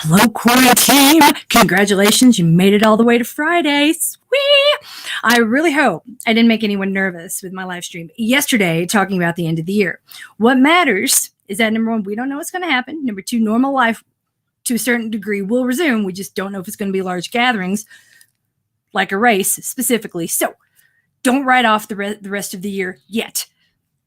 Hello, quarantine. Congratulations. You made it all the way to Friday. Sweet. I really hope I didn't make anyone nervous with my live stream yesterday talking about the end of the year. What matters is that number one, we don't know what's going to happen. Number two, normal life to a certain degree will resume. We just don't know if it's going to be large gatherings like a race specifically. So don't write off the rest of the year yet.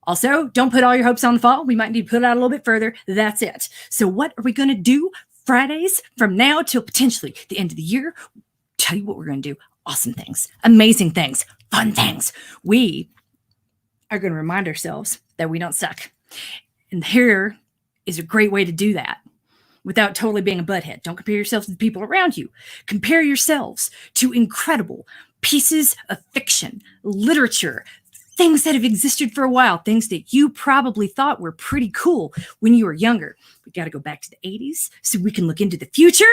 Also, don't put all your hopes on the fall. We might need to put it out a little bit further. That's it. So what are we going to do Fridays from now till potentially the end of the year? Tell you what we're going to do. Awesome things, amazing things, fun things. We are going to remind ourselves that we don't suck. And here is a great way to do that without totally being a butthead. Don't compare yourselves to the people around you. Compare yourselves to incredible pieces of fiction, literature, things that have existed for a while, things that you probably thought were pretty cool when you were younger. We got to go back to the 80s so we can look into the future.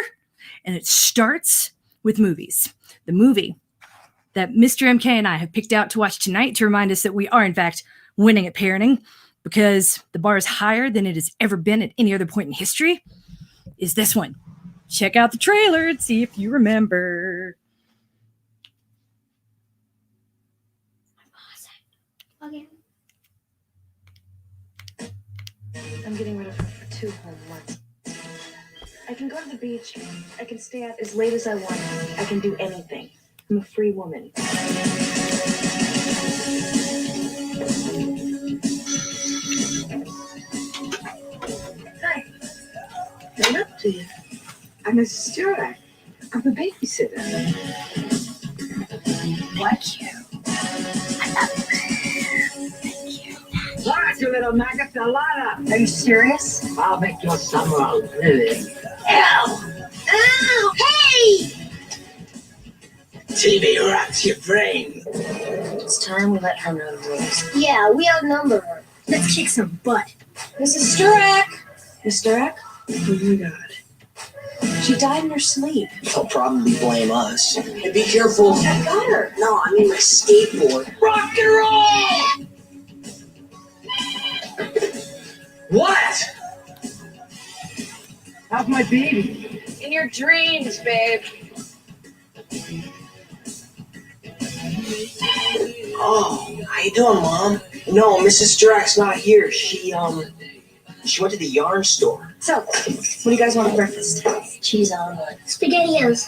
And it starts with movies. The movie that Mr. MK and I have picked out to watch tonight to remind us that we are, in fact, winning at parenting because the bar is higher than it has ever been at any other point in history is this one. Check out the trailer and see if you remember. Okay. I'm getting rid of her for 2 whole months. I can go to the beach. I can stay out as late as I want. I can do anything. I'm a free woman. Hi. Right up to you. I'm Mrs. Stewart. I'm the babysitter. Like you. Alright, you little maggot, now line up. Are you serious? I'll make your summer a living. Ow! Ow! Hey! TV rots your brain. It's time we let her know the rules. Yeah, we outnumber her. Let's kick some butt. Mrs. Sturek! Miss Sturek? Oh my god. She died in her sleep. They'll probably blame us. Hey, be careful. I got her. No, I mean my skateboard. Rock and roll! What? How's my baby? In your dreams, babe. Oh, how you doing, Mom? No, Mrs. Strack's not here. She went to the yarn store. So, what do you guys want for breakfast? Cheese omelet. SpaghettiOs.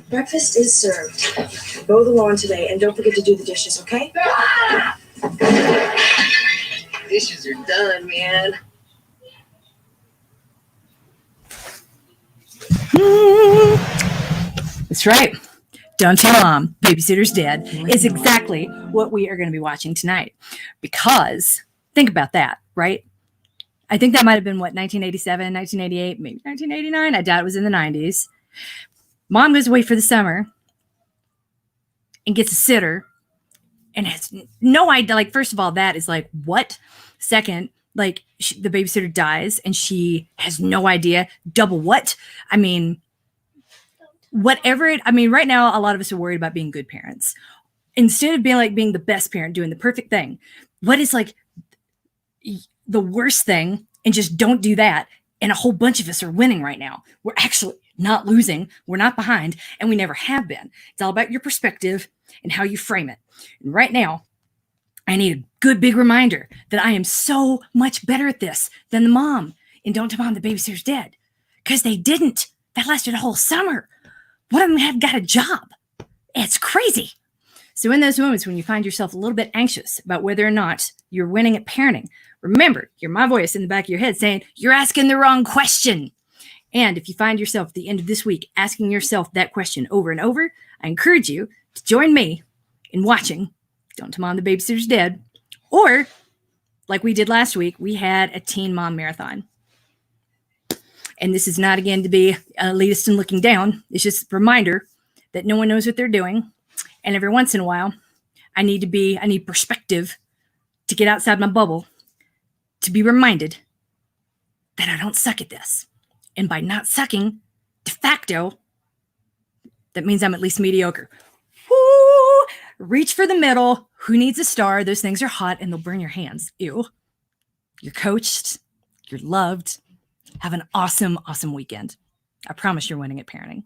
Breakfast is served. Mow the lawn today, and don't forget to do the dishes, okay? Dishes are done, man. That's right. Don't Tell Mom, Babysitter's Dead is exactly what we are going to be watching tonight. Because, think about that, right? I think that might have been, 1987, 1988, maybe 1989. I doubt it was in the 90s. Mom goes away for the summer and gets a sitter and has no idea. First of all, that is what? Second, the babysitter dies and she has no idea. Double what? I mean, right now, a lot of us are worried about being good parents. Instead of being the best parent, doing the perfect thing, what is the worst thing? And just don't do that. And a whole bunch of us are winning right now. We're actually not losing. We're not behind. And we never have been. It's all about your perspective and how you frame it. And right now, I need a good big reminder that I am so much better at this than the mom in Don't Tell Mom the Babysitter's Dead. Because they didn't. That lasted a whole summer. One of them had got a job. It's crazy. So in those moments when you find yourself a little bit anxious about whether or not you're winning at parenting, remember, you're my voice in the back of your head saying, you're asking the wrong question. And if you find yourself at the end of this week asking yourself that question over and over, I encourage you to join me in watching Don't Tell Mom the Babysitter's Dead. Or, like we did last week, we had a Teen Mom Marathon. And this is not, again, to be elitist and looking down. It's just a reminder that no one knows what they're doing. And every once in a while, I need perspective to get outside my bubble, to be reminded that I don't suck at this. And by not sucking, de facto, that means I'm at least mediocre. Woo! Reach for the middle. Who needs a star? Those things are hot and they'll burn your hands. Ew. You're coached. You're loved. Have an awesome, awesome weekend. I promise you're winning at parenting.